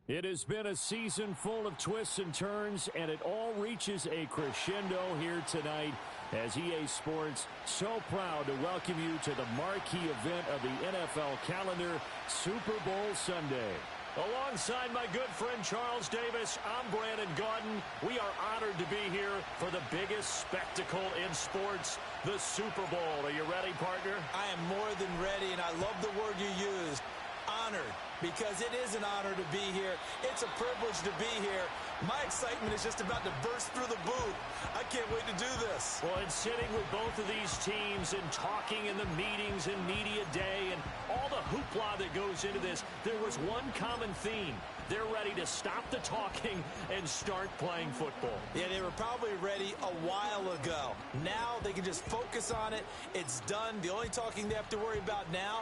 It has been a season full of twists and turns, and it all reaches a crescendo here tonight as EA Sports so proud to welcome you to the marquee event of the NFL calendar, Super Bowl Sunday. Alongside my good friend Charles Davis, I'm Brandon Gaudin. We are honored to be here for the biggest spectacle in sports, the Super Bowl. Are you ready, partner? I am more than ready, and I love the word you used, honored, because it is an honor to be here. It's a privilege to be here. My excitement is just about to burst through the booth. I can't wait to do this. Well, and sitting with both of these teams and talking in the meetings and media day and all the hoopla that goes into this, there was one common theme. They're ready to stop the talking and start playing football. Yeah, they were probably ready a while ago. Now they can just focus on it. It's done. The only talking they have to worry about now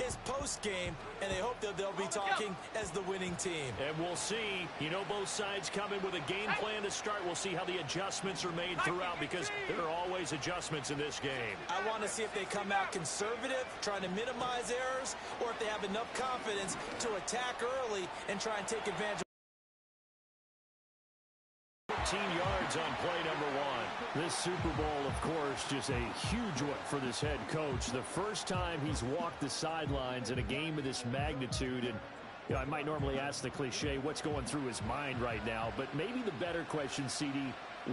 is post-game, and they hope that they'll be talking as the winning team. And we'll see. You know, both sides come in with a game plan to start. We'll see how the adjustments are made throughout, because there are always adjustments in this game. I want to see if they come out conservative, trying to minimize errors, or if they have enough confidence to attack early and try and take advantage. 14 yards on play number one. This Super Bowl, of course, just a huge one for this head coach. The first time he's walked the sidelines in a game of this magnitude. And you know, I might normally ask the cliche, what's going through his mind right now? But maybe the better question, CD,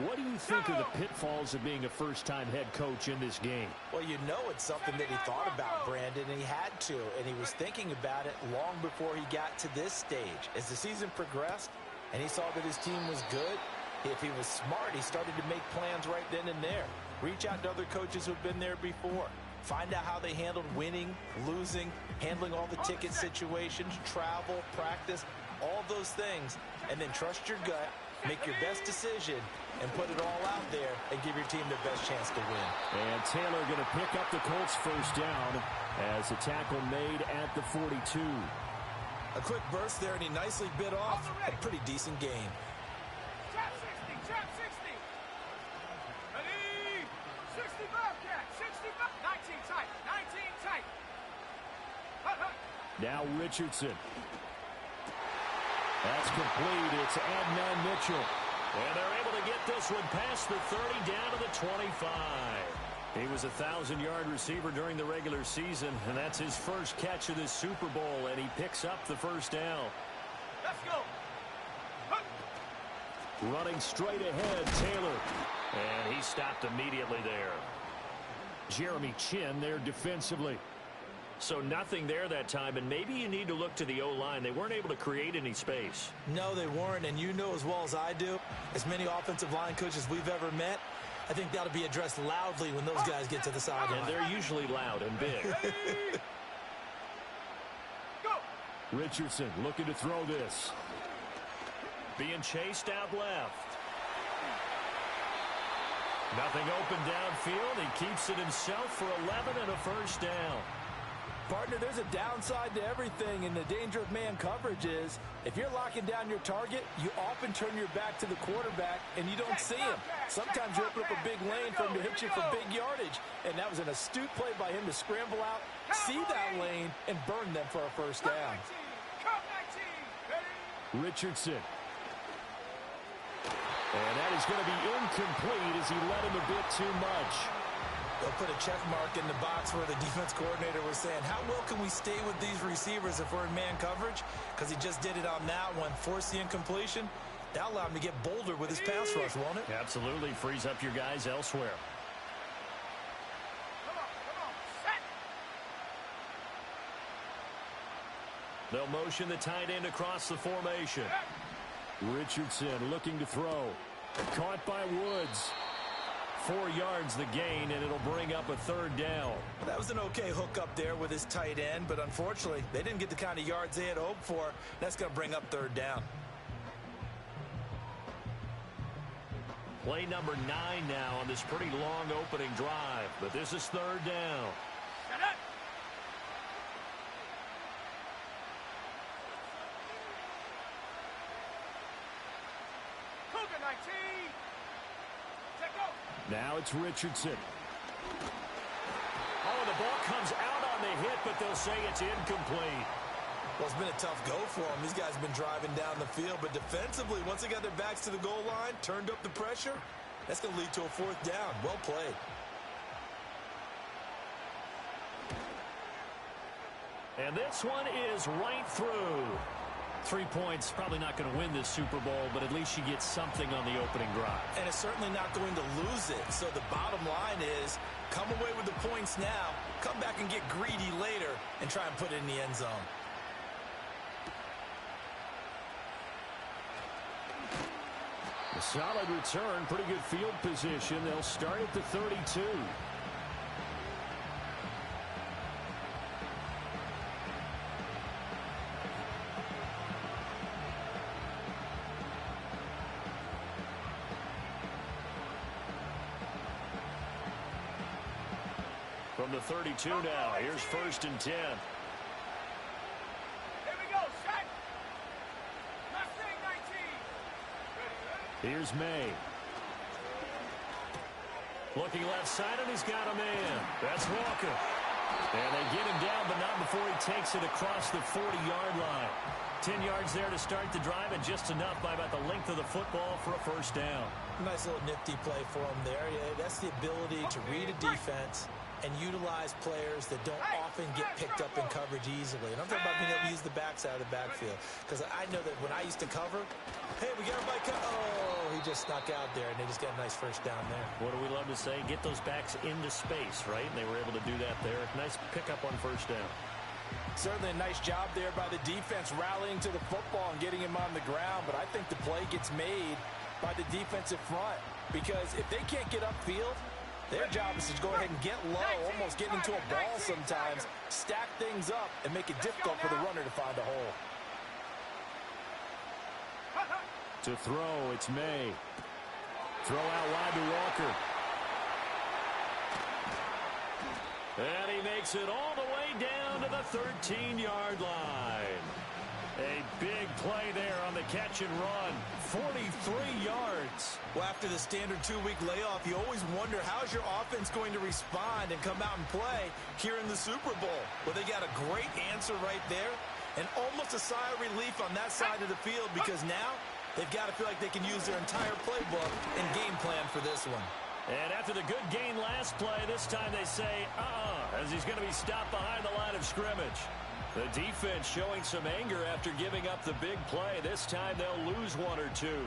what do you think are the pitfalls of being a first-time head coach in this game? Well, you know it's something that he thought about, Brandon, and he had to. And he was thinking about it long before he got to this stage. As the season progressed and he saw that his team was good, if he was smart, he started to make plans right then and there. Reach out to other coaches who've been there before. Find out how they handled winning, losing, handling all the ticket situations, travel, practice, all those things. And then trust your gut, make your best decision, and put it all out there and give your team the best chance to win. And Taylor going to pick up the Colts first down as a tackle made at the 42. A quick burst there, and he nicely bit off a pretty decent gain. Trap 60, trap 60. Ready? 60 Bobcat, 65. 19 tight, 19 tight. Now Richardson. That's complete. It's Adnan Mitchell. And they're able to get this one past the 30 down to the 25. He was a 1,000-yard receiver during the regular season, and that's his first catch of this Super Bowl, and he picks up the first down. Let's go. Running straight ahead, Taylor. And he stopped immediately there. Jeremy Chin there defensively. So nothing there that time, and maybe you need to look to the O-line. They weren't able to create any space. No, they weren't, and you know as well as I do, as many offensive line coaches we've ever met, I think that'll be addressed loudly when those guys get to the sideline. And they're usually loud and big. Richardson looking to throw this. Being chased out left. Nothing open downfield. He keeps it himself for 11 and a first down. Partner, there's a downside to everything, and the danger of man coverage is if you're locking down your target, you often turn your back to the quarterback and you don't see him. Sometimes you open up a big lane for him to hit you for big yardage, and that was an astute play by him to scramble out, see that lane, and burn them for a first down. Richardson. And that is going to be incomplete as he led him a bit too much. They'll put a check mark in the box where the defense coordinator was saying, how well can we stay with these receivers if we're in man coverage? Because he just did it on that one, forced the incompletion. That'll allow him to get bolder with his pass rush, won't it? Absolutely. Frees up your guys elsewhere. Come on, set. They'll motion the tight end across the formation. Richardson looking to throw. Caught by Woods. 4 yards the gain, and it'll bring up a third down. That was an okay hook up there with his tight end, but unfortunately, they didn't get the kind of yards they had hoped for. That's going to bring up third down. Play number 9 now on this pretty long opening drive, but this is third down. Set it. Cougar 19. Check go. Now it's Richardson. Oh, the ball comes out on the hit, but they'll say it's incomplete. Well, it's been a tough go for them. These guys have been driving down the field, but defensively, once they got their backs to the goal line, turned up the pressure, that's going to lead to a fourth down. Well played. And this one is right through. 3 points, probably not going to win this Super Bowl, but at least you get something on the opening drive. And it's certainly not going to lose it. So the bottom line is, come away with the points now, come back and get greedy later, and try and put it in the end zone. A solid return, pretty good field position. They'll start at the 32. From the 32 now, here's 1st and 10. Here we go, set. Left wing 19. Here's May. Looking left side, and he's got a man. That's Walker. And they get him down, but not before he takes it across the 40-yard line. 10 yards there to start the drive, and just enough by about the length of the football for a first down. Nice little nifty play for him there. Yeah, that's the ability to read a defense and utilize players that don't often get picked up in coverage easily. And I'm talking about being able to use the backside of the backfield. Because I know that when I used to cover, hey, we got everybody oh, he just snuck out there, and they just got a nice first down there. What do we love to say? Get those backs into space, right? And they were able to do that there. Nice pickup on first down. Certainly a nice job there by the defense rallying to the football and getting him on the ground. But I think the play gets made by the defensive front. Because if they can't get upfield, their job is to go ahead and get low, almost get into a ball sometimes, stack things up, and make it difficult for the runner to find a hole. To throw, it's May. Throw out wide to Walker. And he makes it all the way down to the 13-yard line. A big play there on the catch and run. 43 yards. Well, after the standard 2-week layoff, you always wonder how's your offense going to respond and come out and play here in the Super Bowl. Well, they got a great answer right there and almost a sigh of relief on that side of the field because now they've got to feel like they can use their entire playbook and game plan for this one. And after the good gain last play, this time they say, as he's going to be stopped behind the line of scrimmage. The defense showing some anger after giving up the big play. This time they'll lose one or two.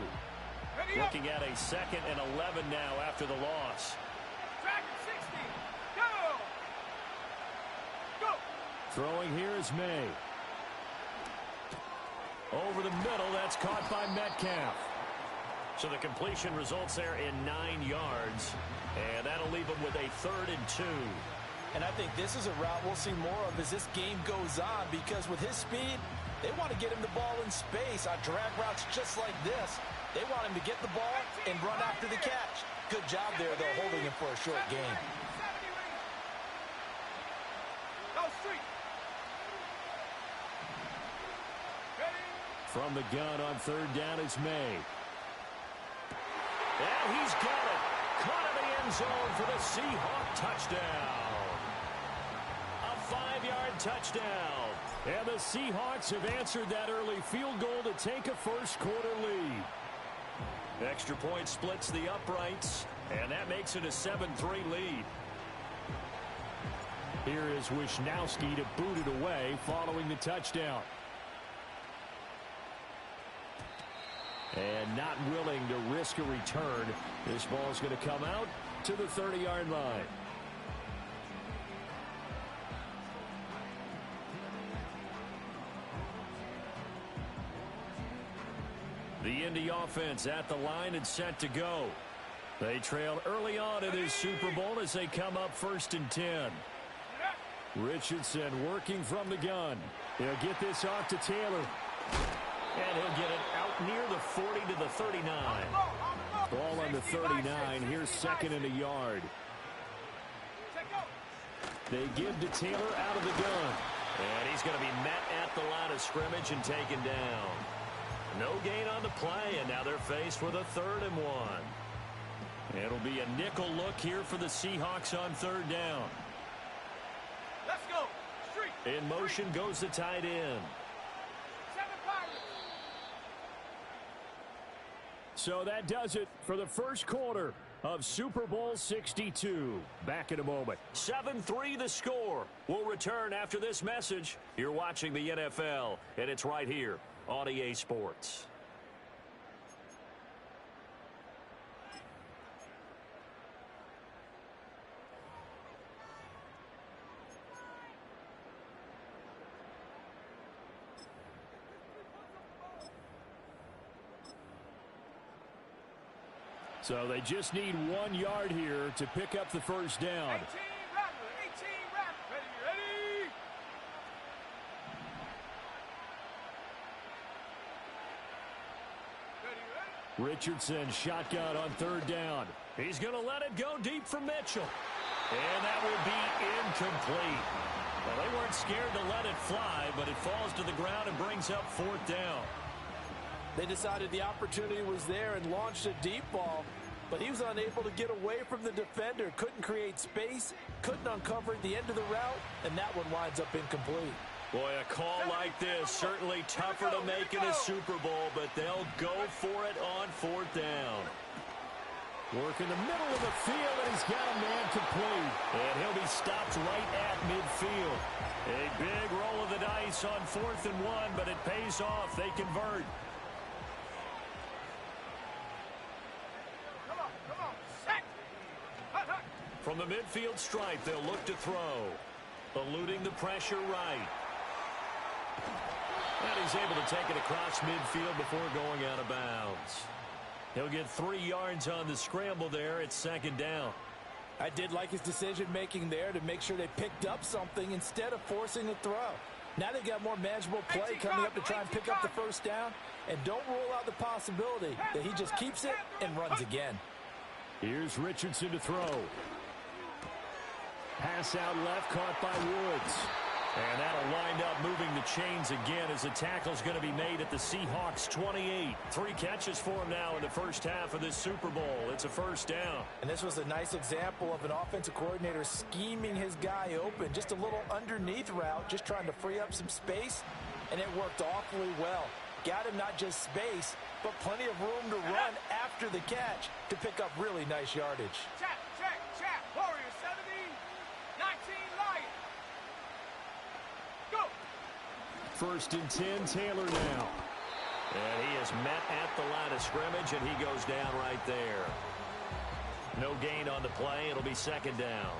Looking at a 2nd and 11 now after the loss. Track 60. Go. Go. Throwing here is May. Over the middle, that's caught by Metcalf. So the completion results there in 9 yards. And that'll leave them with a 3rd and 2. And I think this is a route we'll see more of as this game goes on because with his speed, they want to get him the ball in space on drag routes just like this. They want him to get the ball and run after the catch. Good job there, though, holding him for a short game. From the gun on 3rd down is May. And he's got it. Caught in the end zone for the Seahawk touchdown. 5-yard touchdown. And the Seahawks have answered that early field goal to take a first-quarter lead. Extra point splits the uprights, and that makes it a 7-3 lead. Here is Wisnowski to boot it away following the touchdown. And not willing to risk a return. This ball is going to come out to the 30-yard line. The Indy offense at the line and set to go. They trailed early on in this Super Bowl as they come up 1st and 10. Richardson working from the gun. He'll get this off to Taylor. And he'll get it out near the 40 to the 39. Ball on the 39. Here's 2nd and a yard. They give to Taylor out of the gun. And he's going to be met at the line of scrimmage and taken down. No gain on the play, and now they're faced with a 3rd and 1. It'll be a nickel look here for the Seahawks on 3rd down. Let's go. Street. In motion goes the tight end. So that does it for the first quarter of Super Bowl 62. Back in a moment. 7-3 the score. We'll return after this message. You're watching the NFL, and it's right here on EA Sports. So they just need 1 yard here to pick up the first down. 18 Rattler, ready. Richardson shotgun on third down. He's going to let it go deep for Mitchell. And that will be incomplete. Well, they weren't scared to let it fly, but it falls to the ground and brings up fourth down. They decided the opportunity was there and launched a deep ball, but he was unable to get away from the defender, couldn't create space, couldn't uncover at the end of the route, and that one winds up incomplete. Boy, a call like this, certainly tougher to make in a Super Bowl, but they'll go for it on fourth down. Work in the middle of the field, and he's got a man complete. And he'll be stopped right at midfield. A big roll of the dice on 4th and 1, but it pays off. They convert. From the midfield stripe, they'll look to throw. Eluding the pressure right. And he's able to take it across midfield before going out of bounds. He'll get 3 yards on the scramble there. It's second down. I did like his decision-making there to make sure they picked up something instead of forcing a throw. Now they've got more manageable play coming up to try and pick up the first down. And don't rule out the possibility that he just keeps it and runs again. Here's Richardson to throw. Pass out left, caught by Woods. And that'll wind up moving the chains again as the tackle's going to be made at the Seahawks 28. 3 catches for him now in the first half of this Super Bowl. It's a first down. And this was a nice example of an offensive coordinator scheming his guy open. Just a little underneath route, just trying to free up some space, and it worked awfully well. Got him not just space, but plenty of room to run after the catch to pick up really nice yardage. Check. Warrior 70, 19 Lion. Go. 1st and 10, Taylor now. And he is met at the line of scrimmage, and he goes down right there. No gain on the play. It'll be second down.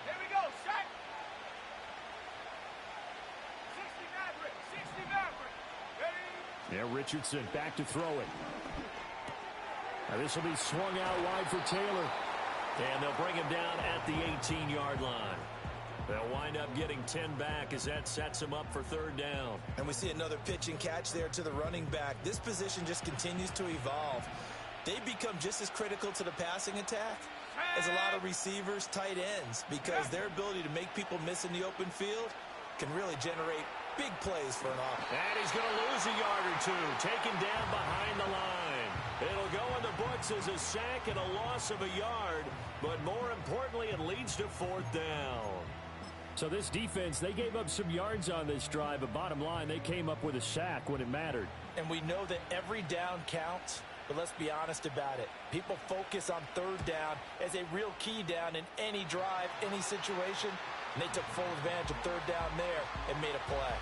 Here we go, set. 60 Maverick. Ready. Yeah, Richardson back to throw it. Now this will be swung out wide for Taylor. And they'll bring him down at the 18-yard line. They'll wind up getting 10 back as that sets him up for third down. And we see another pitch and catch there to the running back. This position just continues to evolve. They become just as critical to the passing attack as a lot of receivers, tight ends, because their ability to make people miss in the open field can really generate big plays for an offense. And he's going to lose a yard or two, taken down behind the line. It'll go in the books as a sack and a loss of a yard, but more importantly, it leads to fourth down. So this defense, they gave up some yards on this drive, but bottom line, they came up with a sack when it mattered. And we know that every down counts, but let's be honest about it. People focus on third down as a real key down in any drive, any situation, and they took full advantage of third down there and made a play.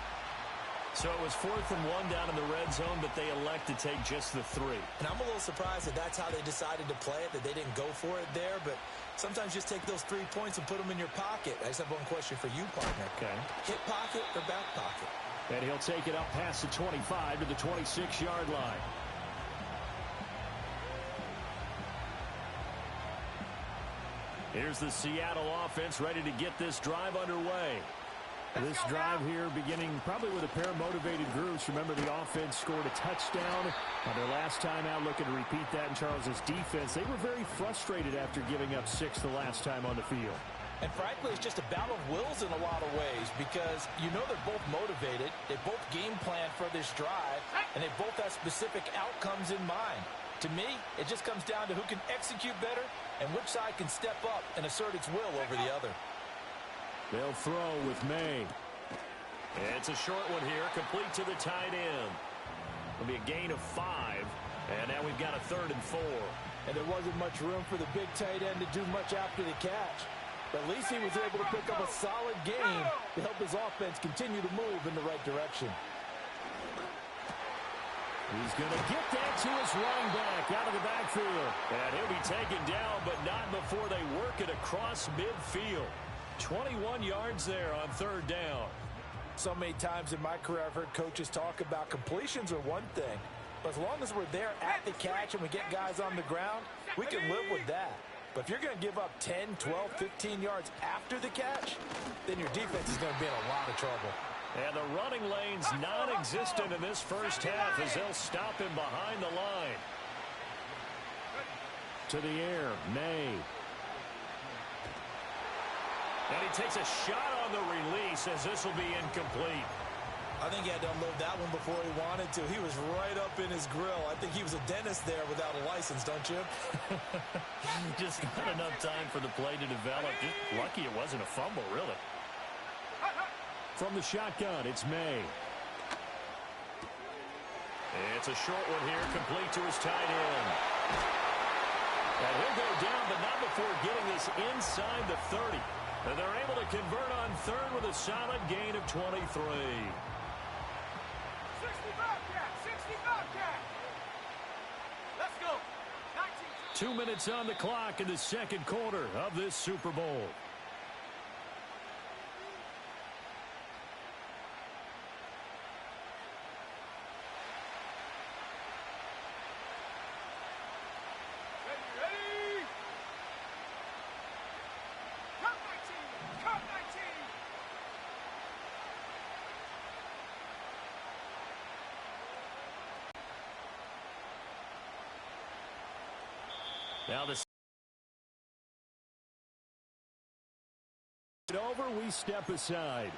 So it was 4th and 1 down in the red zone, but they elect to take just the 3. And I'm a little surprised that that's how they decided to play it, that they didn't go for it there, but sometimes just take those 3 points and put them in your pocket. I just have one question for you, partner. Okay. Hip pocket or back pocket? And he'll take it up past the 25 to the 26-yard line. Here's the Seattle offense ready to get this drive underway. This drive here beginning probably with a pair of motivated groups. Remember, the offense scored a touchdown on their last time out, looking to repeat that in Charles's defense. They were very frustrated after giving up 6 the last time on the field. And frankly, it's just a battle of wills in a lot of ways because you know they're both motivated. They both game plan for this drive, and they both have specific outcomes in mind. To me, it just comes down to who can execute better and which side can step up and assert its will over the other. They'll throw with May. It's a short one here, complete to the tight end. It'll be a gain of 5, and now we've got a 3rd and 4. And there wasn't much room for the big tight end to do much after the catch. But at least he was able to pick up a solid gain to help his offense continue to move in the right direction. He's going to get that to his running back out of the backfield. And he'll be taken down, but not before they work it across midfield. 21 yards there on 3rd down. So many times in my career I've heard coaches talk about completions are one thing. But as long as we're there at the catch and we get guys on the ground, we can live with that. But if you're going to give up 10, 12, 15 yards after the catch, then your defense is going to be in a lot of trouble. And the running lane's non-existent in this first half as they'll stop him behind the line. To the air, May. And he takes a shot on the release as this will be incomplete. I think he had to unload that one before he wanted to. He was right up in his grill. I think he was a dentist there without a license, don't you? Just not enough time for the play to develop. Just lucky it wasn't a fumble, really. From the shotgun, it's May. It's a short one here, complete to his tight end. And he'll go down, but not before getting this inside the 30. And they're able to convert on 3rd with a solid gain of 23. 60 Bobcat! 60 Bobcat! Let's go! 19. 2 minutes on the clock in the second quarter of this Super Bowl. Ready! Come 19! Come 19! Now the over, we step aside.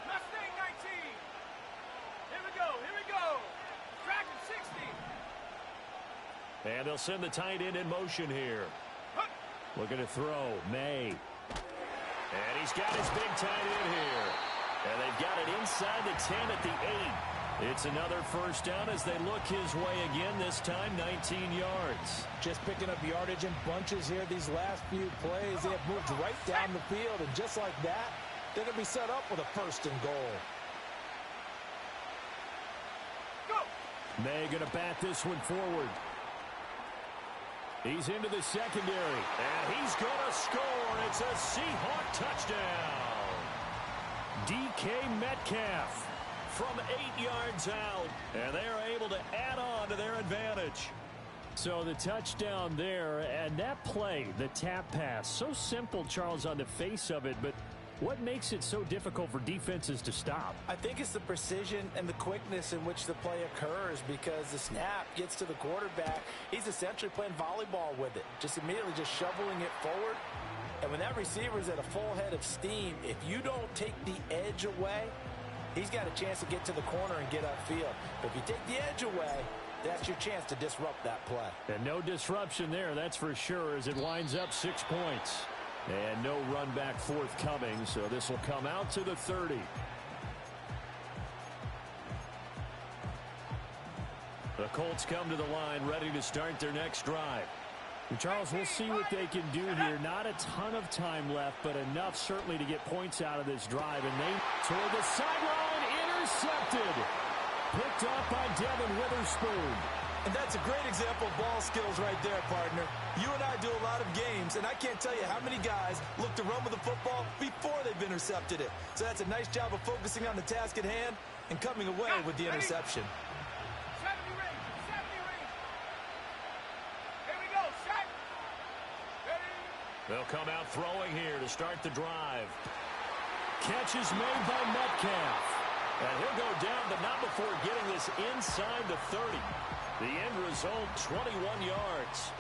Mustang 19! Here we go! Here we go! Dragon 60! And they'll send the tight end in motion here. Looking to throw, May. And he's got his big tight end here. And they've got it inside the 10 at the 8. It's another first down as they look his way again, this time 19 yards. Just picking up yardage in bunches here these last few plays. They have moved right down the field, and just like that, they're going to be set up with a 1st and goal. Go! May going to bat this one forward. He's into the secondary, and he's going to score. It's a Seahawk touchdown. DK Metcalf from 8 yards out, and they're able to add on to their advantage. So the touchdown there, and that play, the tap pass, so simple, Charles, on the face of it, but what makes it so difficult for defenses to stop? I think it's the precision and the quickness in which the play occurs, because the snap gets to the quarterback. He's essentially playing volleyball with it, just immediately just shoveling it forward. And when that receiver's at a full head of steam, if you don't take the edge away, he's got a chance to get to the corner and get upfield. But if you take the edge away, that's your chance to disrupt that play. And no disruption there, that's for sure, as it winds up 6 points. And no run back forthcoming, so this will come out to the 30. The Colts come to the line, ready to start their next drive. And Charles, we'll see what they can do here. Not a ton of time left, but enough certainly to get points out of this drive. And they toward the sideline, intercepted. Picked up by Devin Witherspoon. And that's a great example of ball skills right there, partner. You and I do a lot of games, and I can't tell you how many guys look to run with the football before they've intercepted it. So that's a nice job of focusing on the task at hand and coming away with the interception. 70 range! 70 range! Here we go! Set! Ready! They'll come out throwing here to start the drive. Catch is made by Metcalf. And he'll go down, but not before getting this inside the 30. The end result, 21 yards.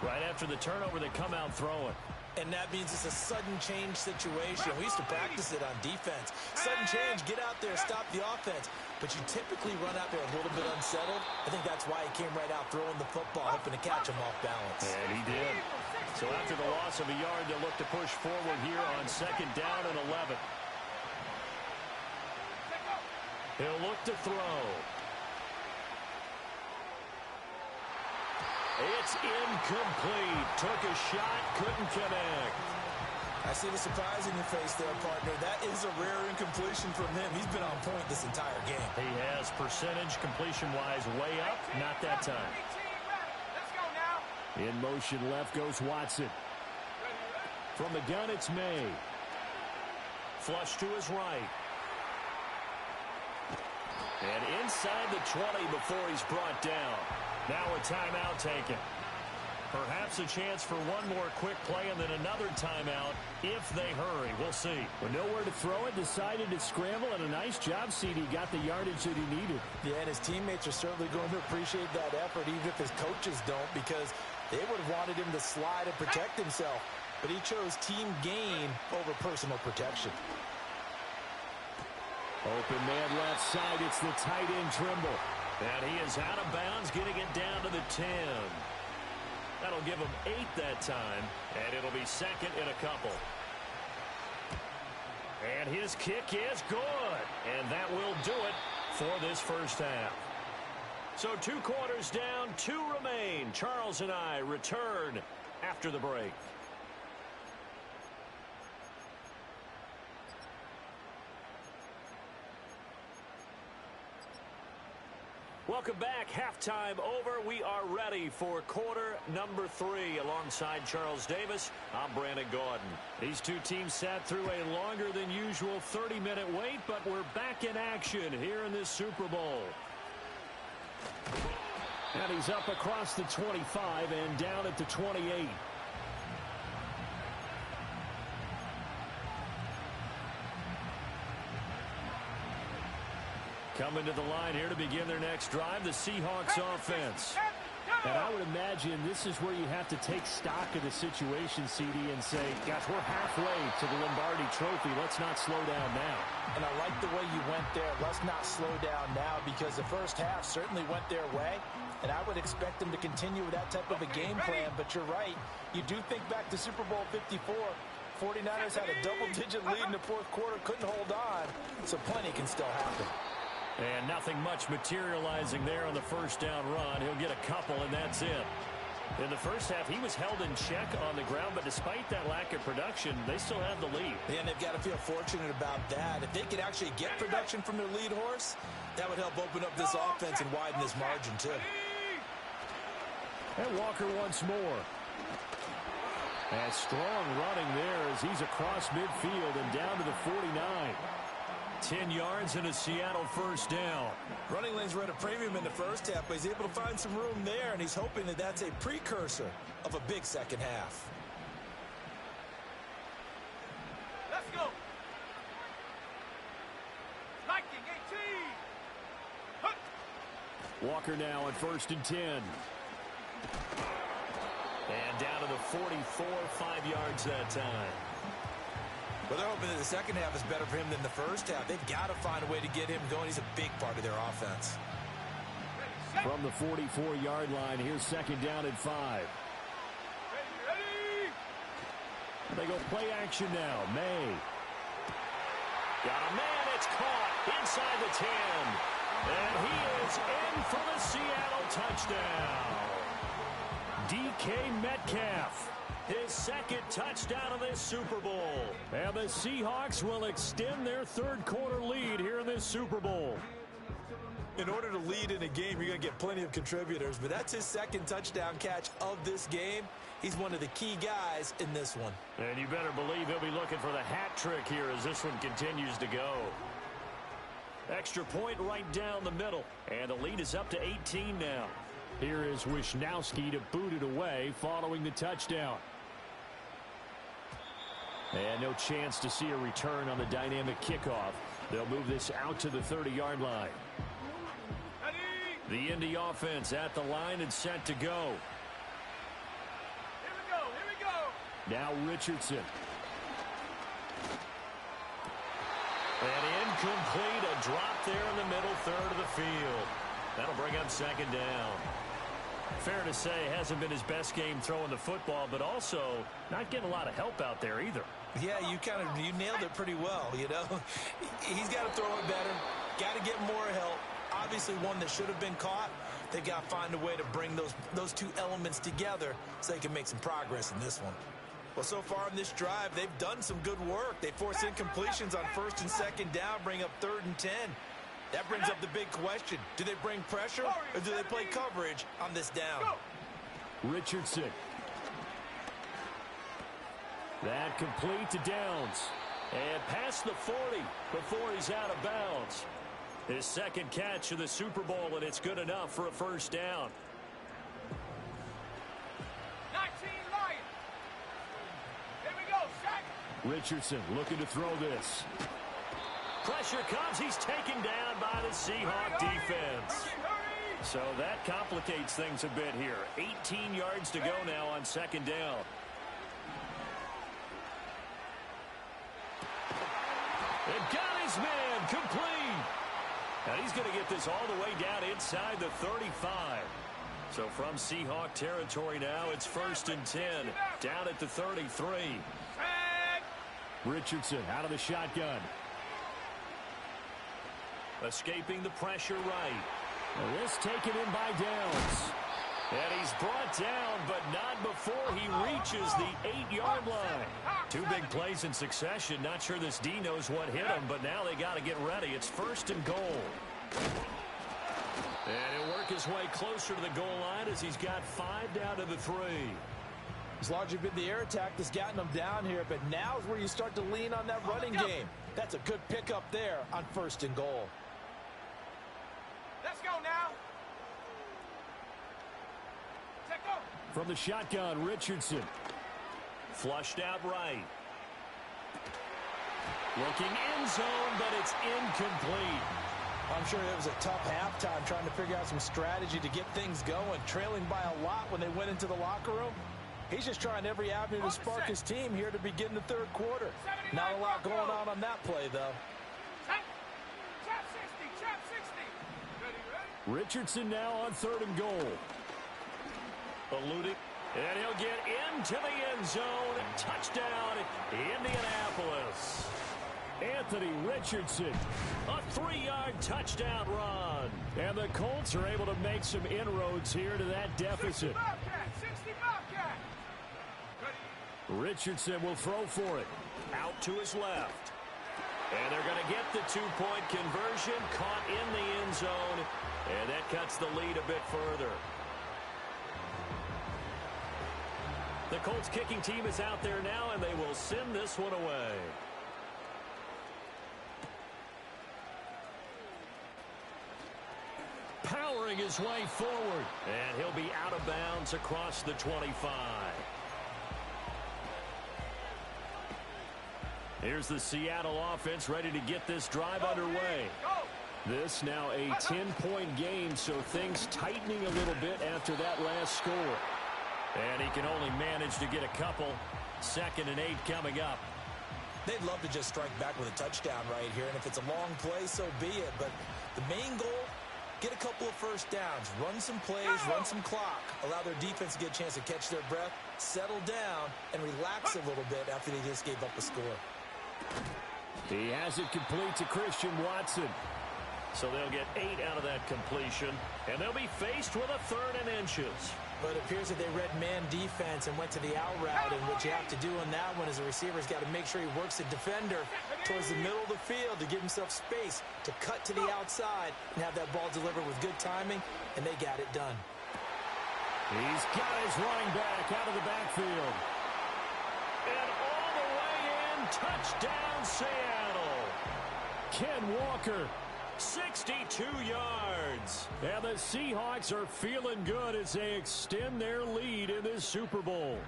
Right after the turnover, they come out throwing. And that means it's a sudden change situation. We used to practice it on defense. Sudden change, get out there, stop the offense. But you typically run out there a little bit unsettled. I think that's why he came right out throwing the football, hoping to catch him off balance. And he did. So after the loss of a yard, they'll look to push forward here on 2nd down and 11. He'll look to throw. It's incomplete. Took a shot, couldn't connect. I see the surprise in your face there, partner. That is a rare incompletion from him. He's been on point this entire game. He has percentage completion-wise way up. Not that time. Let's go now. In motion left goes Watson. From the gun, it's May. Flush to his right. And inside the 20 before he's brought down. Now a timeout taken. Perhaps a chance for one more quick play and then another timeout if they hurry. We'll see. With nowhere to throw it, decided to scramble, and a nice job, CD. Got the yardage that he needed. Yeah, and his teammates are certainly going to appreciate that effort, even if his coaches don't, because they would have wanted him to slide and protect himself. But he chose team gain over personal protection. Open man left side. It's the tight end Trimble. And he is out of bounds, getting it down to the 10. That'll give him 8 that time, and it'll be 2nd and a couple. And his kick is good. And that will do it for this first half. So 2 quarters down, 2 remain. Charles and I return after the break. Welcome back. Halftime over. We are ready for quarter number 3. Alongside Charles Davis, I'm Brandon Gaudin. These two teams sat through a longer than usual 30-minute wait, but we're back in action here in this Super Bowl. And he's up across the 25 and down at the 28. Coming to the line here to begin their next drive, the Seahawks offense. And I would imagine this is where you have to take stock of the situation, CD, and say, gosh, we're halfway to the Lombardi Trophy. Let's not slow down now. And I like the way you went there. Let's not slow down now, because the first half certainly went their way. And I would expect them to continue with that type of a game plan. But you're right. You do think back to Super Bowl 54. 49ers had a double-digit lead in the fourth quarter, couldn't hold on. So plenty can still happen. And nothing much materializing there on the first down run. He'll get a couple, and that's it. In the first half, he was held in check on the ground, but despite that lack of production, they still have the lead. And they've got to feel fortunate about that. If they could actually get production from their lead horse, that would help open up this offense and widen this margin, too. And Walker once more. And strong running there as he's across midfield and down to the 49. 10 yards and a Seattle first down. Running lanes were at a premium in the first half, but he's able to find some room there, and he's hoping that that's a precursor of a big second half. Let's go. Viking 18. Walker now at 1st and 10. And down to the 44, 5 yards that time. Well, they're hoping that the second half is better for him than the first half. They've got to find a way to get him going. He's a big part of their offense. From the 44-yard line, here's 2nd down and 5. Ready. They go play action now. May. Got a man. It's caught inside the 10. And he is in for the Seattle touchdown. DK Metcalf. His 2nd touchdown of this Super Bowl. And the Seahawks will extend their 3rd quarter lead here in this Super Bowl. In order to lead in a game, you're going to get plenty of contributors, but that's his 2nd touchdown catch of this game. He's one of the key guys in this one. And you better believe he'll be looking for the hat trick here as this one continues to go. Extra point right down the middle. And the lead is up to 18 now. Here is Wisnowski to boot it away following the touchdown. And no chance to see a return on the dynamic kickoff. They'll move this out to the 30-yard line. The Indy offense at the line and set to go. Here we go. Now Richardson. And incomplete, a drop there in the middle third of the field. That'll bring up second down. Fair to say, hasn't been his best game throwing the football, but also not getting a lot of help out there either. Yeah, you nailed it pretty well, you know. He's got to throw it better, got to get more help. Obviously one that should have been caught. They've got to find a way to bring those two elements together so they can make some progress in this one. Well, so far in this drive, they've done some good work. They force incompletions on first and second down, bring up 3rd and 10. That brings up the big question. Do they bring pressure or do they play coverage on this down? Richardson. That complete to Downs. And past the 40 before he's out of bounds. His second catch of the Super Bowl, and it's good enough for a first down. 19 Lions. Here we go, sack. Richardson looking to throw this. Pressure comes. He's taken down by the Seahawk defense. So that complicates things a bit here. 18 yards to go now on second down. And got his man complete. And he's going to get this all the way down inside the 35. So from Seahawk territory now, it's 1st and 10. Down at the 33. Richardson out of the shotgun. Escaping the pressure right. And this taken in by Downs. And he's brought down, but not before he reaches the 8-yard line. Two big plays in succession. Not sure this D knows what hit him, but now they got to get ready. It's 1st and goal. And he'll work his way closer to the goal line as he's got 5 down to the 3. It's largely been the air attack that's gotten them down here, but now is where you start to lean on that running game. That's a good pickup there on 1st and goal. Let's go now. From the shotgun, Richardson. Flushed out right. Looking end zone, but it's incomplete. I'm sure it was a tough halftime trying to figure out some strategy to get things going. Trailing by a lot when they went into the locker room. He's just trying every avenue to spark his team here to begin the 3rd quarter. Not a lot going on that play, though. Trap 60, trap 60. Ready? Richardson now on 3rd and goal. Eluding, and he'll get into the end zone. Touchdown, Indianapolis. Anthony Richardson, a 3-yard touchdown run. And the Colts are able to make some inroads here to that deficit. 60 Bobcat. Richardson will throw for it. Out to his left. And they're going to get the 2-point conversion. Caught in the end zone. And that cuts the lead a bit further. The Colts kicking team is out there now, and they will send this one away. Powering his way forward. And he'll be out of bounds across the 25. Here's the Seattle offense ready to get this drive underway. This now a 10-point game, so things tightening a little bit after that last score. And he can only manage to get a couple. 2nd and 8 coming up. They'd love to just strike back with a touchdown right here, and if it's a long play, so be it. But the main goal, get a couple of first downs, run some plays, run some clock, allow their defense to get a chance to catch their breath, settle down, and relax a little bit after they just gave up a score. He has it complete to Christian Watson. So they'll get 8 out of that completion, and they'll be faced with a 3rd and inches. But it appears that they read man defense and went to the out route, and what you have to do on that one is a receiver's got to make sure he works the defender towards the middle of the field to give himself space to cut to the outside and have that ball delivered with good timing, and they got it done. He's got his running back out of the backfield. And all the way in, touchdown Seattle. Ken Walker, 62 yards. And the Seahawks are feeling good as they extend their lead in this Super Bowl.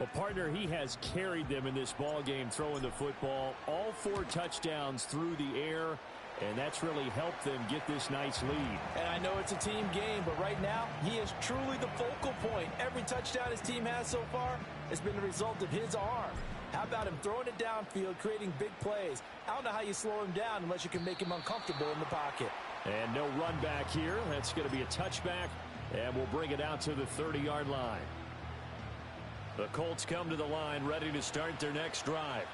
Well, partner, he has carried them in this ball game throwing the football. All 4 touchdowns through the air, and that's really helped them get this nice lead. And I know it's a team game, but right now, he is truly the focal point. Every touchdown his team has so far has been the result of his arm. How about him throwing it downfield, creating big plays? I don't know how you slow him down unless you can make him uncomfortable in the pocket. And no run back here. That's going to be a touchback, and we'll bring it out to the 30-yard line. The Colts come to the line ready to start their next drive.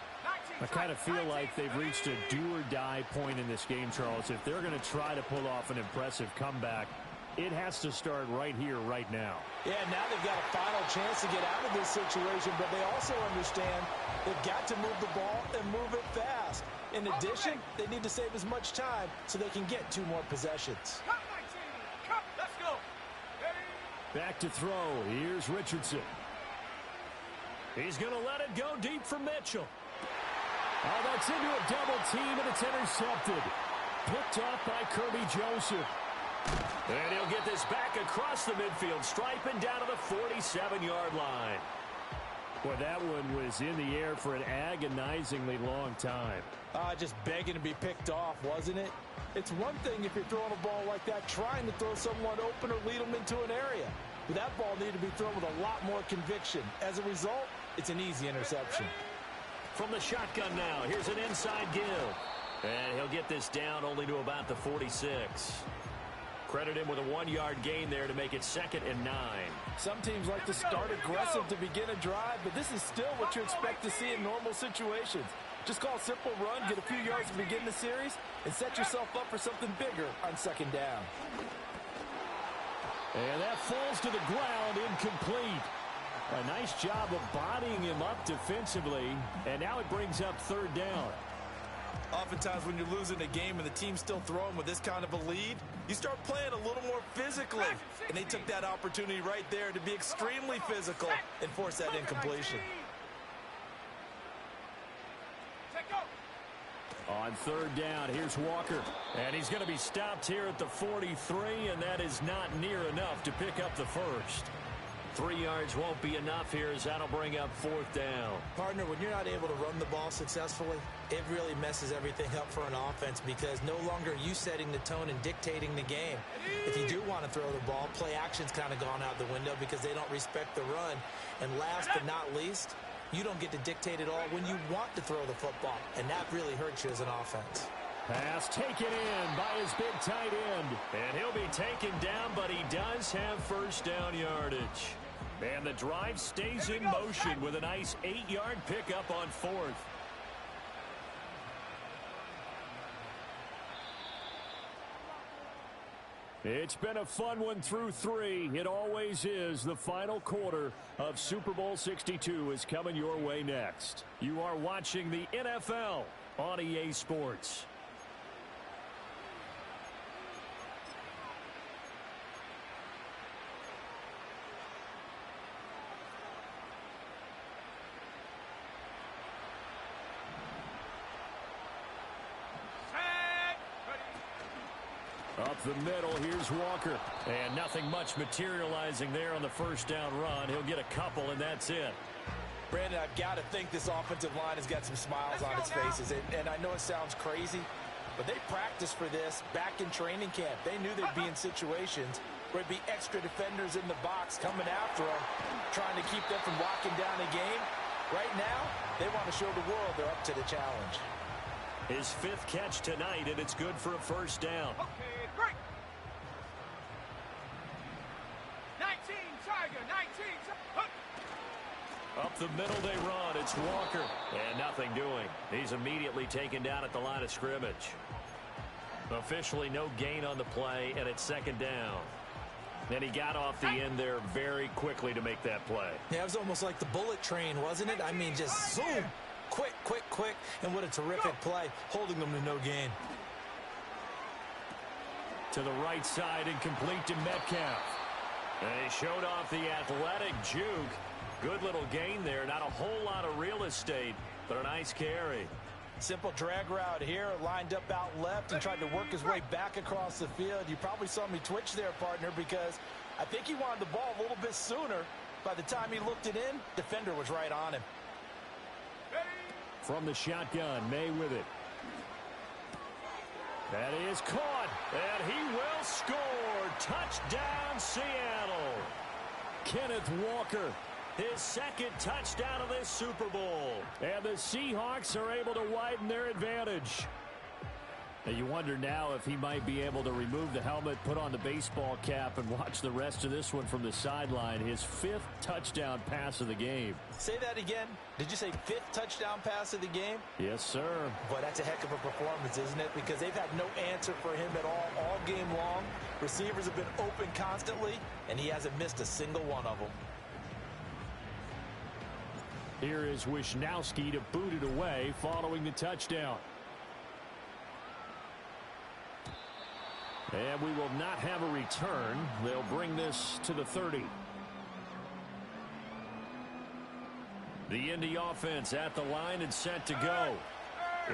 I kind of feel like they've reached a do-or-die point in this game, Charles. If they're going to try to pull off an impressive comeback, it has to start right here, right now. Yeah, now they've got a final chance to get out of this situation, but they also understand they've got to move the ball and move it fast. In addition, they need to save as much time so they can get 2 more possessions. Let's go. Back to throw. Here's Richardson. He's going to let it go deep for Mitchell. Oh, that's into a double team, and it's intercepted. Picked off by Kirby Joseph. And he'll get this back across the midfield stripe and down to the 47-yard line. Boy, that one was in the air for an agonizingly long time. Just begging to be picked off, wasn't it? It's one thing if you're throwing a ball like that, trying to throw someone open or lead them into an area. But that ball needed to be thrown with a lot more conviction. As a result, it's an easy interception. From the shotgun now, here's an inside give. And he'll get this down only to about the 46. Credit him with a 1-yard gain there to make it 2nd and 9. Some teams like to start aggressive to begin a drive, but this is still what you expect to see in normal situations. Just call a simple run, get a few yards to begin the series, and set yourself up for something bigger on 2nd down. And that falls to the ground, incomplete. A nice job of bodying him up defensively, and now it brings up 3rd down. Oftentimes when you're losing a game and the team's still throwing with this kind of a lead, you start playing a little more physically. And they took that opportunity right there to be extremely physical and force that incompletion. On 3rd down, here's Walker. And he's going to be stopped here at the 43, and that is not near enough to pick up the first. 3 yards won't be enough here as that'll bring up 4th down. Partner, when you're not able to run the ball successfully, it really messes everything up for an offense because no longer are you setting the tone and dictating the game. If you do want to throw the ball, play action's kind of gone out the window because they don't respect the run. And last but not least, you don't get to dictate it all when you want to throw the football, and that really hurts you as an offense. Pass taken in by his big tight end. And he'll be taken down, but he does have 1st down yardage. And the drive stays in motion with a nice 8-yard pickup on 4th. It's been a fun one through 3. It always is. The final quarter of Super Bowl 62 is coming your way next. You are watching the NFL on EA Sports. Up the middle, here's Walker. And nothing much materializing there on the 1st down run. He'll get a couple, and that's it. Brandon, I've got to think this offensive line has got some smiles on its faces. And I know it sounds crazy, but they practiced for this back in training camp. They knew they'd be in situations where it'd be extra defenders in the box coming after them, trying to keep them from locking down a game. Right now, they want to show the world they're up to the challenge. His 5th catch tonight, and it's good for a 1st down. Okay, break. 19, Tiger, 19. Up the middle they run. It's Walker. And nothing doing. He's immediately taken down at the line of scrimmage. Officially no gain on the play, and it's 2nd down. And he got off the end there very quickly to make that play. Yeah, it was almost like the bullet train, wasn't it? I mean, just zoom. Quick, quick, quick, and what a terrific play, holding them to no gain. To the right side, incomplete to Metcalf. And he showed off the athletic juke. Good little gain there. Not a whole lot of real estate, but a nice carry. Simple drag route here, lined up out left and tried to work his way back across the field. You probably saw me twitch there, partner, because I think he wanted the ball a little bit sooner. By the time he looked it in, defender was right on him. From the shotgun, May with it. That is caught, and he will score. Touchdown, Seattle. Kenneth Walker, his second touchdown of this Super Bowl. And the Seahawks are able to widen their advantage. Now you wonder now if he might be able to remove the helmet, put on the baseball cap, and watch the rest of this one from the sideline. His 5th touchdown pass of the game. Say that again. Did you say 5th touchdown pass of the game? Yes, sir. Boy, that's a heck of a performance, isn't it? Because they've had no answer for him at all game long. Receivers have been open constantly, and he hasn't missed a single one of them. Here is Wisnowski to boot it away following the touchdown. And we will not have a return. They'll bring this to the 30. The Indy offense at the line and set to go.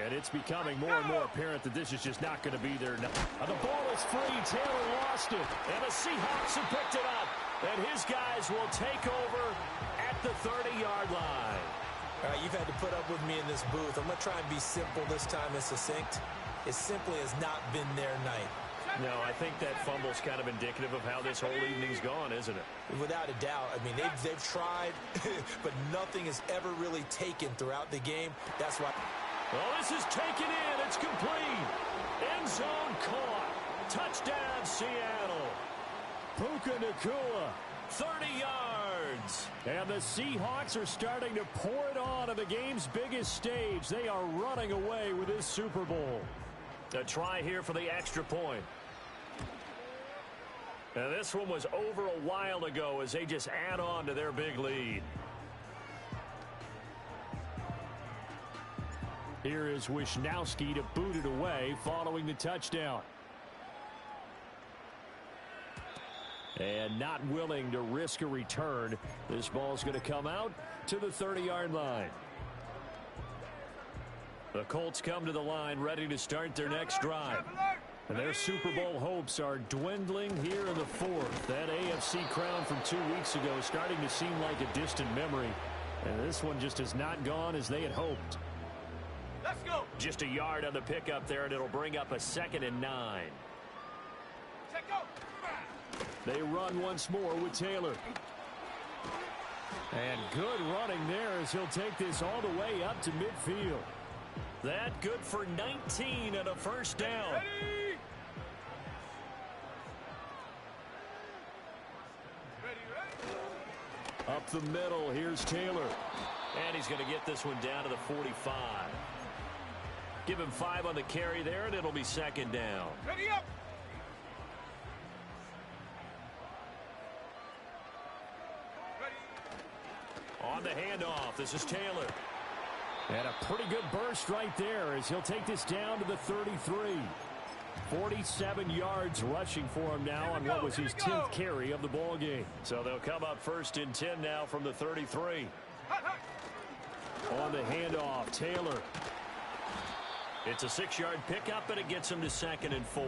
And it's becoming more and more apparent that this is just not going to be there. The ball is free. Taylor lost it. And the Seahawks have picked it up. And his guys will take over at the 30-yard line. All right, you've had to put up with me in this booth. I'm going to try and be simple this time and succinct. It simply has not been their night. No, I think that fumble's kind of indicative of how this whole evening's gone, isn't it? Without a doubt. I mean, they've tried, but nothing is ever really taken throughout the game. That's why. Well, this is taken in. It's complete. End zone caught. Touchdown, Seattle. Puka Nacua, 30 yards. And the Seahawks are starting to pour it on the game's biggest stage. They are running away with this Super Bowl. A try here for the extra point. Now, this one was over a while ago as they just add on to their big lead. Here is Wisnowski to boot it away following the touchdown. And not willing to risk a return. This ball's going to come out to the 30-yard line. The Colts come to the line ready to start their next drive. And their Super Bowl hopes are dwindling here in the 4th. That AFC crown from 2 weeks ago is starting to seem like a distant memory. And this one just has not gone as they had hoped. Let's go. Just a yard on the pickup there, and it'll bring up a 2nd and 9. Check go. They run once more with Taylor. And good running there as he'll take this all the way up to midfield. That good for 19 and a first down. Ready? Ready. Up the middle, here's Taylor. And he's going to get this one down to the 45. Give him 5 on the carry there, and it'll be 2nd down. Ready up. Ready. On the handoff, this is Taylor. And a pretty good burst right there as he'll take this down to the 33. 47 yards rushing for him now on what was his 10th carry of the ball game. So they'll come up 1st and 10 now from the 33. On the handoff, Taylor. It's a 6-yard pickup, and it gets him to 2nd and 4.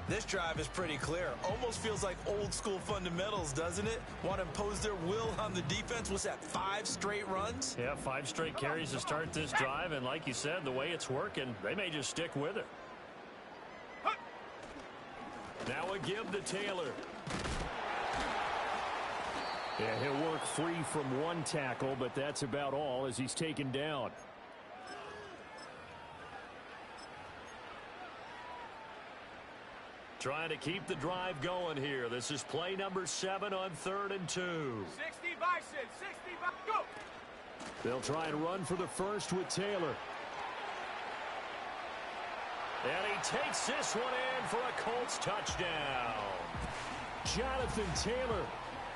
This drive is pretty clear. Almost feels like old school fundamentals, doesn't it? Want to impose their will on the defense. What's that, 5 straight runs? Yeah, 5 straight carries to start this drive, and like you said, the way it's working, they may just stick with it. Now a give to Taylor. Yeah, he'll work free from 1 tackle, but that's about all as he's taken down. Trying to keep the drive going here. This is play number 7 on 3rd and 2. 60 Bison, 60 Bison, go! They'll try and run for the first with Taylor. And he takes this one in for a Colts touchdown. Jonathan Taylor,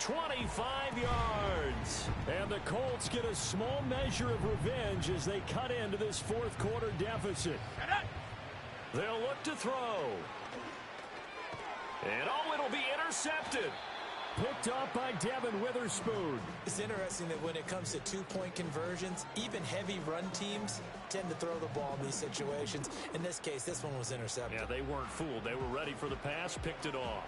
25 yards. And the Colts get a small measure of revenge as they cut into this 4th quarter deficit. They'll look to throw. And it'll be intercepted. Picked up by Devin Witherspoon. It's interesting that when it comes to 2-point conversions, even heavy run teams tend to throw the ball in these situations. In this case, this one was intercepted. Yeah, they weren't fooled. They were ready for the pass, picked it off.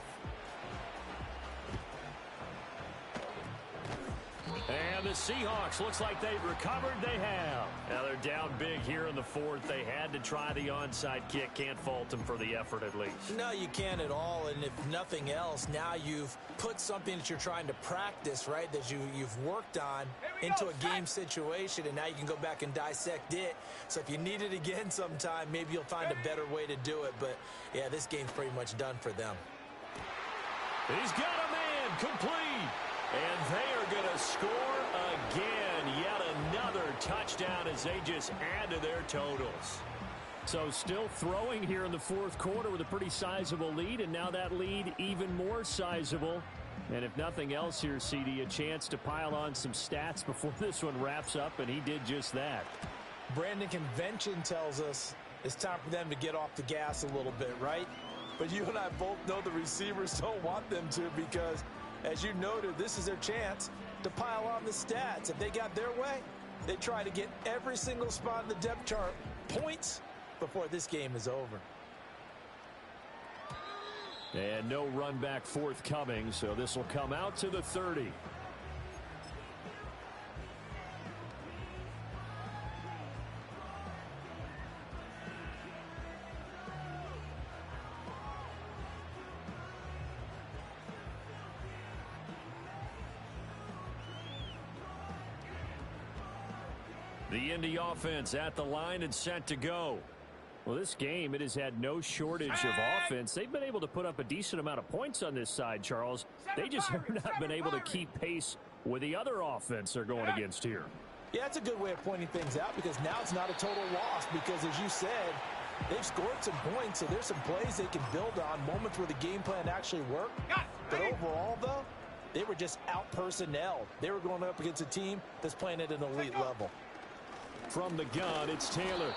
And the Seahawks, looks like they've recovered. They have. Now they're down big here in the fourth. They had to try the onside kick. Can't fault them for the effort at least. No, you can't at all. And if nothing else, now you've put something that you're trying to practice, right, that you've worked on into a game situation, and now you can go back and dissect it. So if you need it again sometime, maybe you'll find a better way to do it. But, yeah, this game's pretty much done for them. He's got a man complete. And they are going to score again. Yet another touchdown as they just add to their totals. So still throwing here in the fourth quarter with a pretty sizable lead. And now that lead even more sizable. And if nothing else here, CD, a chance to pile on some stats before this one wraps up. And he did just that. Brandon, convention tells us it's time for them to get off the gas a little bit, right? But you and I both know the receivers don't want them to, because as you noted, this is their chance to pile on the stats. If they got their way, they try to get every single spot in the depth chart points before this game is over. And no run back forthcoming, so this will come out to the 30. The Indy offense at the line and set to go. Well, this game, it has had no shortage of offense. They've been able to put up a decent amount of points on this side, Charles. They just have not been able to keep pace with the other offense they're going against here. Yeah, it's a good way of pointing things out, because now it's not a total loss, because as you said, they've scored some points, so there's some plays they can build on, moments where the game plan actually worked. But overall, though, they were just out-personnelled. They were going up against a team that's playing at an elite level. From the gun, it's Taylor.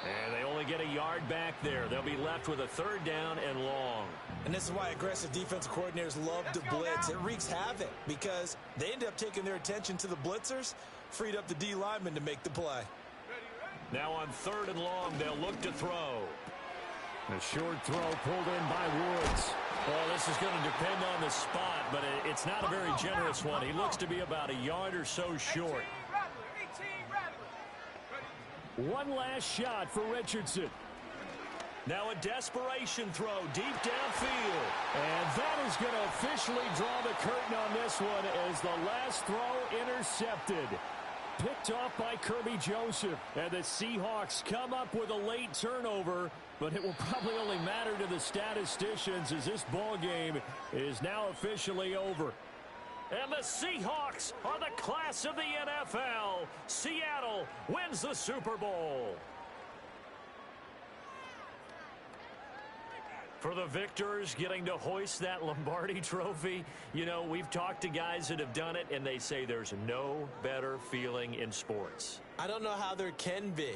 And they only get a yard back there. They'll be left with a third down and long. And this is why aggressive defensive coordinators love to blitz. It wreaks havoc, because they end up taking their attention to the blitzers, freed up the D lineman to make the play. Now on third and long, they'll look to throw. A short throw pulled in by Woods. Well, this is going to depend on the spot, but it's not a very generous one. He looks to be about a yard or so short. One last shot for Richardson. Now a desperation throw deep downfield. And that is going to officially draw the curtain on this one as the last throw intercepted. Picked off by Kirby Joseph. And the Seahawks come up with a late turnover, but it will probably only matter to the statisticians as this ball game is now officially over. And the Seahawks are the class of the NFL. Seattle wins the Super Bowl. For the victors getting to hoist that Lombardi trophy, you know, we've talked to guys that have done it, and they say there's no better feeling in sports. I don't know how there can be.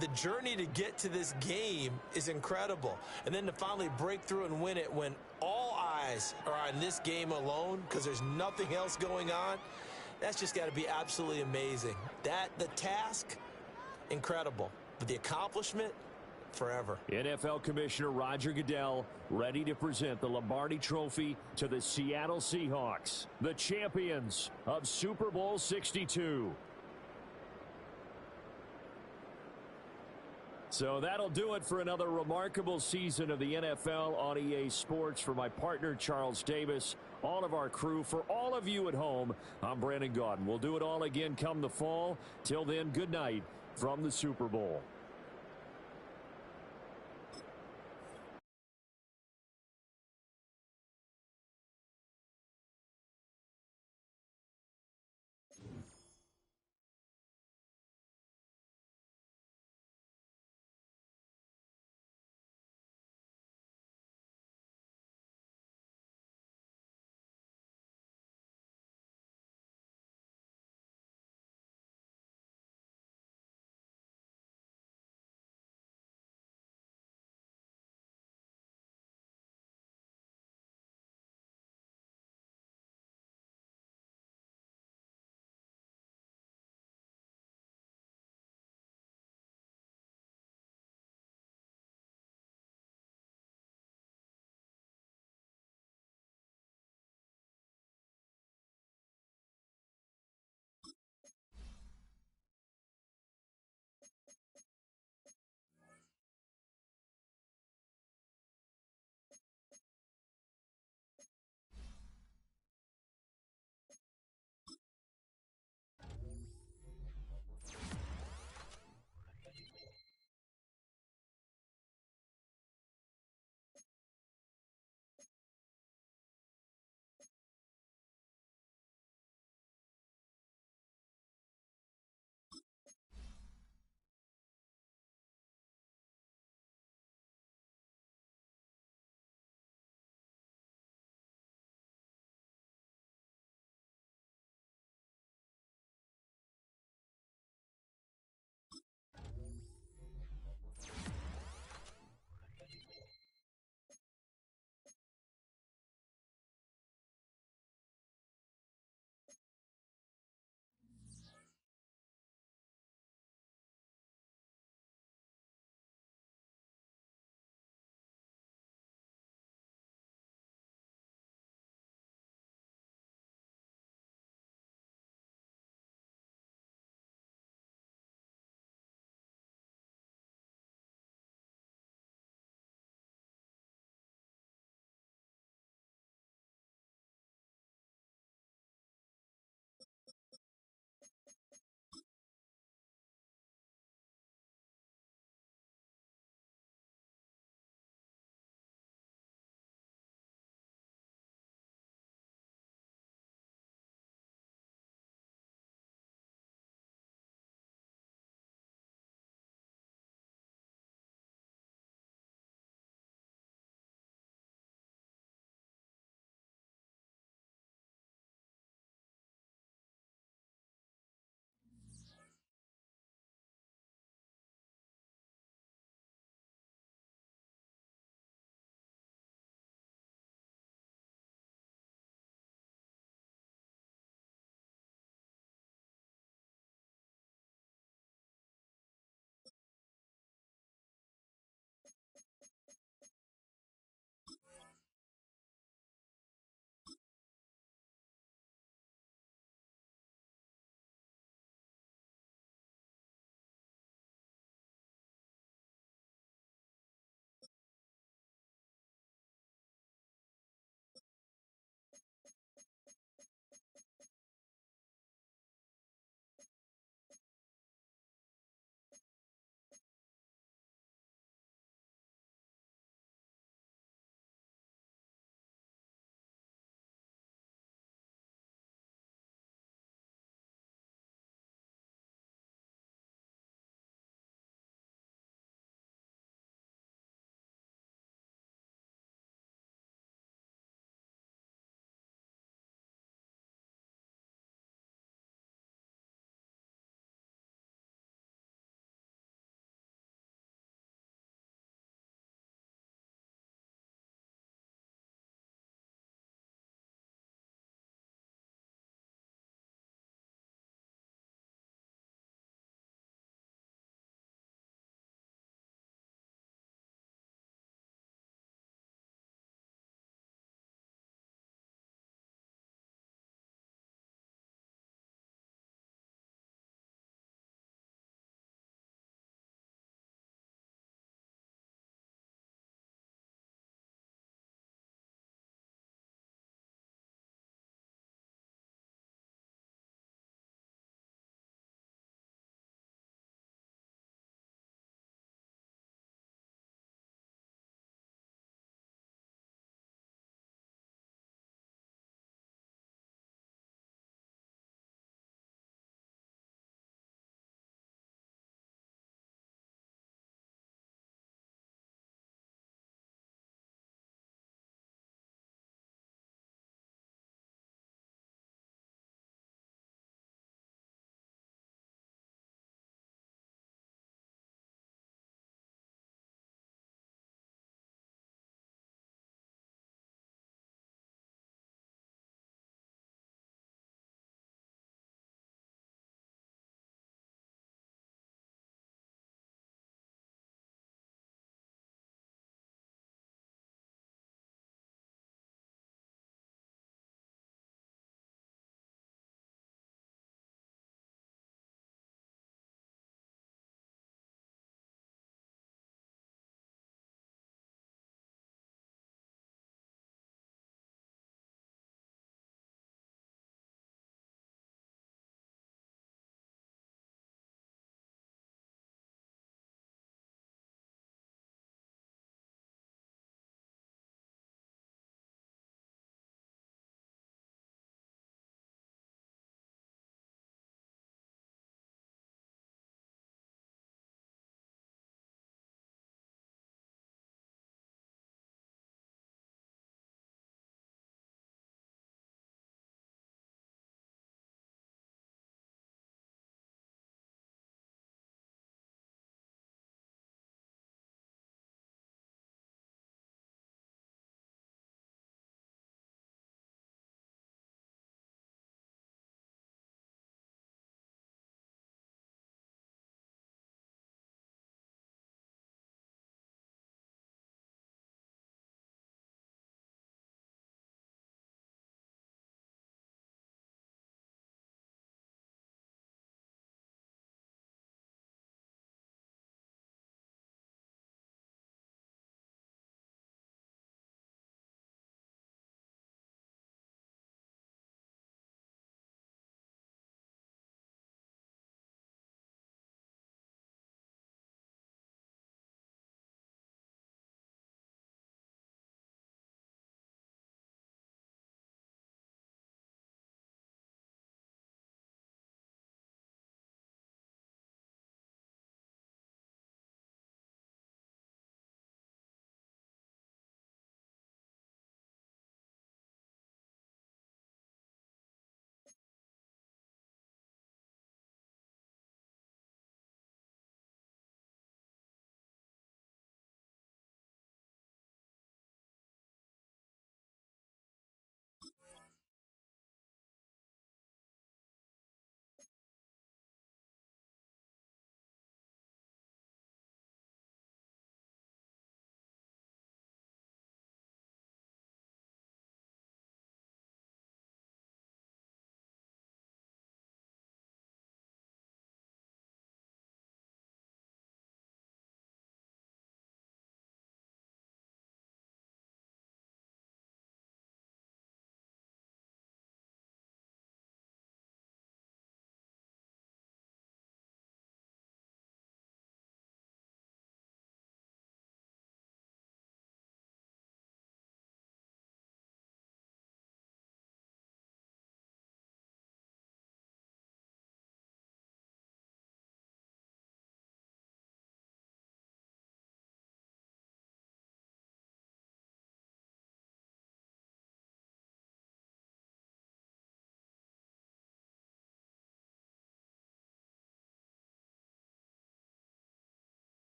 The journey to get to this game is incredible. And then to finally break through and win it when all eyes are on this game alone, because there's nothing else going on, that's just got to be absolutely amazing. The task, incredible. But the accomplishment, forever. NFL Commissioner Roger Goodell ready to present the Lombardi Trophy to the Seattle Seahawks, the champions of Super Bowl 62. So that'll do it for another remarkable season of the NFL on EA Sports. For my partner, Charles Davis, all of our crew, for all of you at home, I'm Brandon Gaudin. We'll do it all again come the fall. Till then, good night from the Super Bowl.